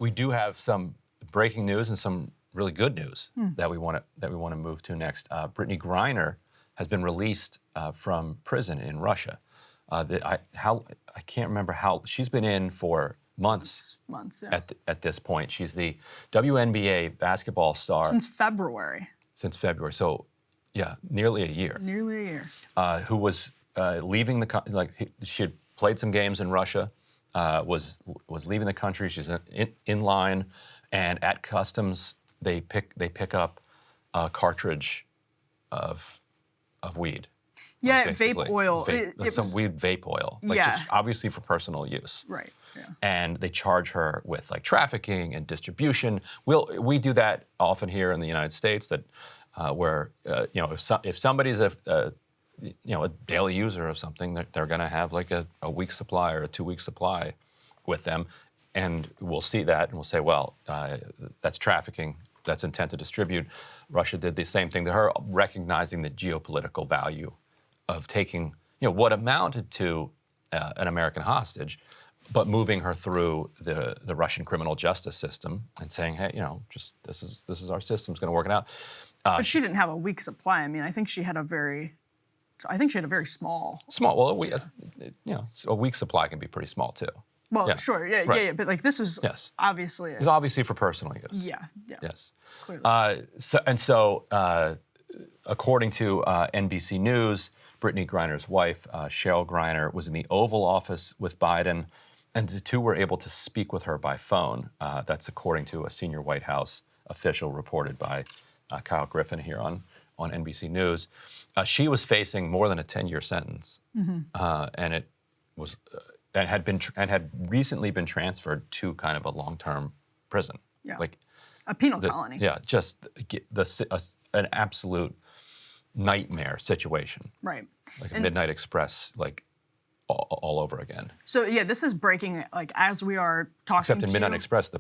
we do have some breaking news and some really good news that we want to move to next. Brittney Griner has been released from prison in Russia. I can't remember how she's been in for months. Yeah. At this point, she's the WNBA basketball star since February. So, yeah, nearly a year. Who was leaving the country? She had played some games in Russia. Was leaving the country. She's in line, and at customs they pick up a cartridge of weed. Yeah, vape oil. Some weed vape oil, just obviously for personal use. Right. Yeah. And they charge her with trafficking and distribution. We do that often here in the United States. That where if somebody's a daily user of something, they're going to have a week's supply or a 2-week supply with them, and we'll see that and we'll say, well, that's trafficking. That's intent to distribute. Russia did the same thing to her, recognizing the geopolitical value of taking what amounted to an American hostage, but moving her through the Russian criminal justice system and saying, hey, just this is our system's going to work it out. But she didn't have a week's supply. I mean, I think she had a very small. Well, a week's supply can be pretty small too. Well, yeah. Sure, yeah, right. yeah, but this was obviously. It's obviously for personal use. Yeah. Yes. Clearly. So, according to NBC News, Brittney Griner's wife, Cheryl Griner, was in the Oval Office with Biden, and the two were able to speak with her by phone. That's according to a senior White House official reported by Kyle Griffin here on NBC News. She was facing more than a 10-year sentence, and it was and had recently been transferred to kind of a long-term prison, a penal colony. Yeah, just an absolute nightmare situation. Right. Like a Midnight Express, all over again. So yeah, this is breaking as we are talking. Except in Midnight Express,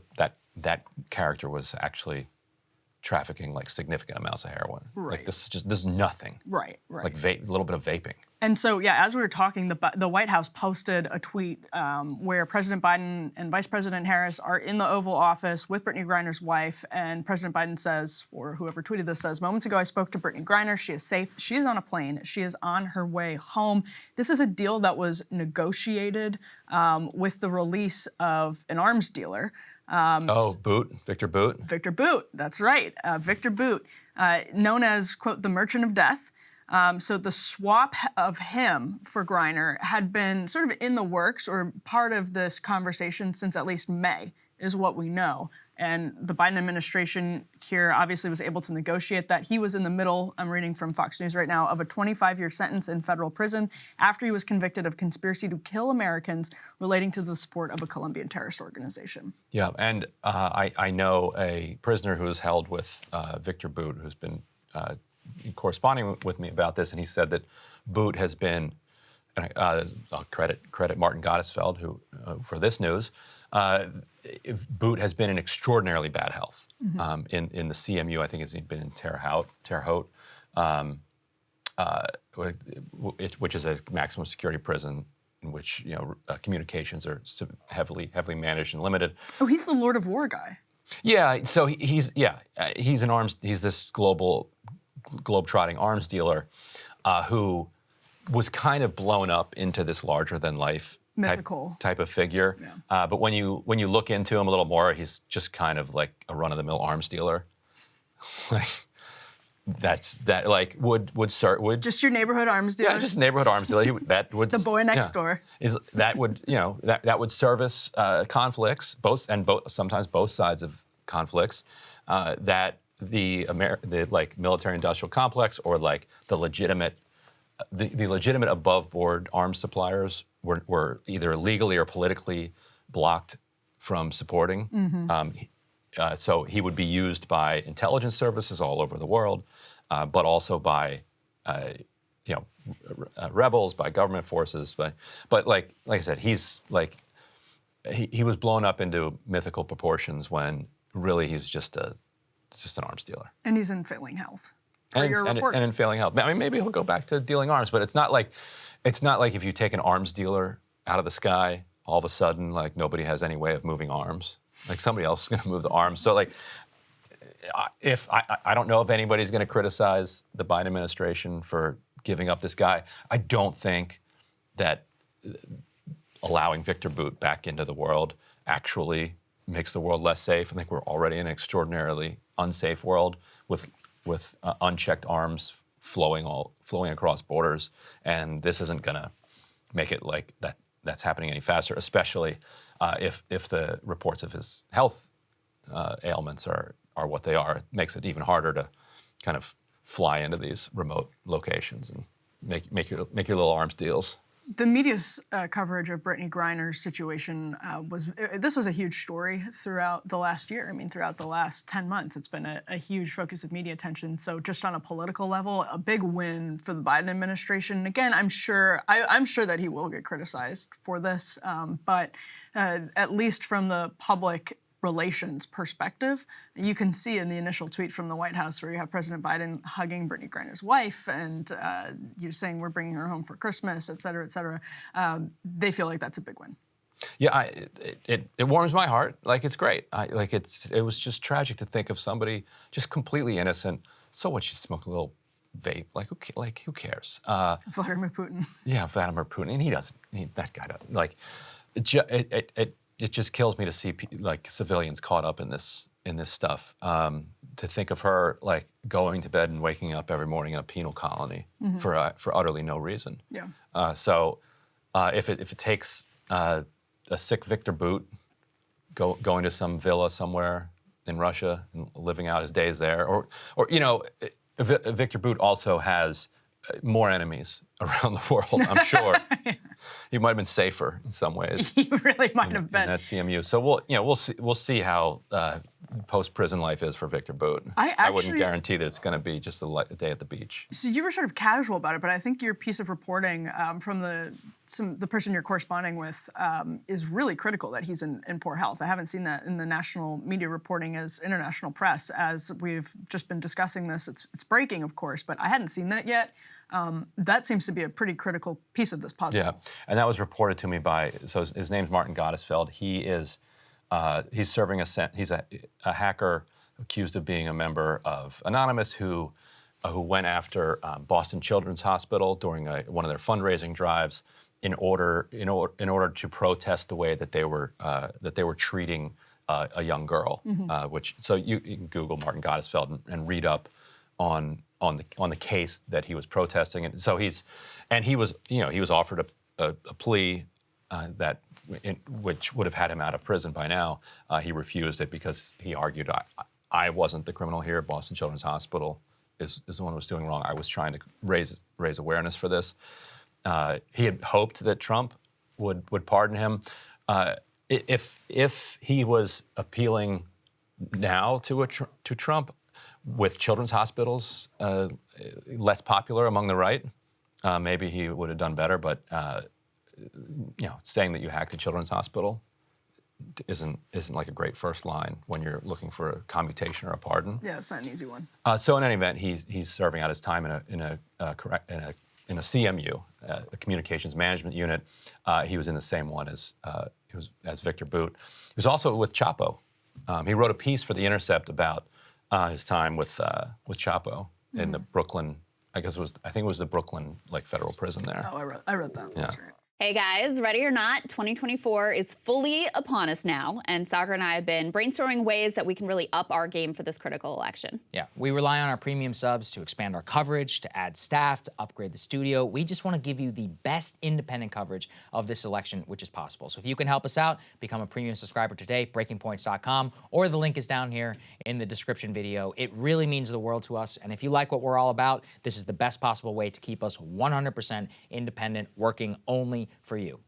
that character was actually trafficking significant amounts of heroin. Right. This is nothing. Right. A little bit of vaping. And so yeah, as we were talking, the White House posted a tweet where President Biden and Vice President Harris are in the Oval Office with Brittney Griner's wife, and President Biden says, or whoever tweeted this says, "Moments ago I spoke to Brittney Griner. She is safe. She is on a plane. She is on her way home." This is a deal that was negotiated with the release of an arms dealer. Victor Bout. Victor Bout, that's right. Victor Bout, known as, quote, the Merchant of Death. So the swap of him for Griner had been sort of in the works or part of this conversation since at least May, is what we know. And the Biden administration here obviously was able to negotiate that. He was in the middle, I'm reading from Fox News right now, of a 25-year sentence in federal prison after he was convicted of conspiracy to kill Americans relating to the support of a Colombian terrorist organization. Yeah, and I know a prisoner who is held with Victor Bout, who's been corresponding with me about this, and he said that Bout has been, I'll credit Martin Gottesfeld who for this news, Bout has been in extraordinarily bad health. In the CMU, I think he's been in Terre Haute, which is a maximum security prison in which communications are heavily managed and limited. Oh, he's the Lord of War guy. Yeah, so he's this globe-trotting arms dealer who was kind of blown up into this larger-than-life mythical type of figure. Yeah. But when you look into him a little more, he's just kind of like a run-of-the-mill arms dealer. Would just your neighborhood arms dealer. Yeah, just neighborhood arms dealer. That would the boy next door. That would service conflicts, sometimes both sides of conflicts. That the military-industrial complex or the legitimate above-board arms suppliers were either legally or politically blocked from supporting. So he would be used by intelligence services all over the world, but also by rebels, by government forces. But like I said, he's he was blown up into mythical proportions when really he was just an arms dealer. And he's in failing health. And in failing health. I mean, maybe he'll go back to dealing arms, but it's not like if you take an arms dealer out of the sky, all of a sudden, nobody has any way of moving arms. Like somebody else is going to move the arms. So like, if I don't know if anybody's going to criticize the Biden administration for giving up this guy. I don't think that allowing Victor Bout back into the world actually makes the world less safe. I think we're already in an extraordinarily unsafe world with unchecked arms flowing across borders, and this isn't going to make it like that's happening any faster, especially if the reports of his health ailments are what they are. It makes it even harder to kind of fly into these remote locations and make your little arms deals. The media's coverage of Brittney Griner's situation this was a huge story throughout the last year. I mean, throughout the last 10 months, it's been a huge focus of media attention. So just on a political level, a big win for the Biden administration. Again, I'm sure that he will get criticized for this, but at least from the public relations perspective, you can see in the initial tweet from the White House where you have President Biden hugging Brittney Griner's wife and you're saying we're bringing her home for Christmas, et cetera, et cetera. They feel like that's a big win. Yeah, it warms my heart. Like, it's great. It was just tragic to think of somebody just completely innocent. So what? She smoked a little vape. Like who cares? Vladimir Putin. Yeah, Vladimir Putin, and that guy doesn't like. It just kills me to see like civilians caught up in this stuff. To think of her like going to bed and waking up every morning in a penal colony for utterly no reason. Yeah. So if it takes a sick Victor Bout going to some villa somewhere in Russia and living out his days there, or Victor Bout also has more enemies around the world, I'm sure. Yeah. He might have been safer in some ways. He really might have been. In that CMU. So we'll see how post-prison life is for Victor Bout. I wouldn't guarantee that it's going to be just a day at the beach. So you were sort of casual about it, but I think your piece of reporting from the person you're corresponding with is really critical that he's in poor health. I haven't seen that in the national media reporting as international press. As we've just been discussing this, it's breaking, of course, but I hadn't seen that yet. That seems to be a pretty critical piece of this puzzle. Yeah, and that was reported to me by, so his name's Martin Gottesfeld. He's serving he's a hacker accused of being a member of Anonymous who went after Boston Children's Hospital during one of their fundraising drives in order to protest the way that they were treating a young girl. So you can Google Martin Gottesfeld and read up on the case that he was protesting, and so he was offered a plea which would have had him out of prison by now. He refused it because he argued, I wasn't the criminal here. Boston Children's Hospital is the one who was doing wrong. I was trying to raise awareness for this. He had hoped that Trump would pardon him. If he was appealing now to Trump, with children's hospitals less popular among the right, maybe he would have done better. But saying that you hacked a children's hospital isn't like a great first line when you're looking for a commutation or a pardon. Yeah, it's not an easy one. So in any event, he's serving out his time in a CMU, a communications management unit. He was in the same one as Victor Bout. He was also with Chapo. He wrote a piece for The Intercept about his time with Chapo in the Brooklyn. I think it was the Brooklyn federal prison there. Oh, I read that. Yeah. That's right. Hey guys, ready or not, 2024 is fully upon us now, and Sagar and I have been brainstorming ways that we can really up our game for this critical election. Yeah, we rely on our premium subs to expand our coverage, to add staff, to upgrade the studio. We just want to give you the best independent coverage of this election, which is possible. So if you can help us out, become a premium subscriber today, breakingpoints.com, or the link is down here in the description video. It really means the world to us, and if you like what we're all about, this is the best possible way to keep us 100% independent, working only for you.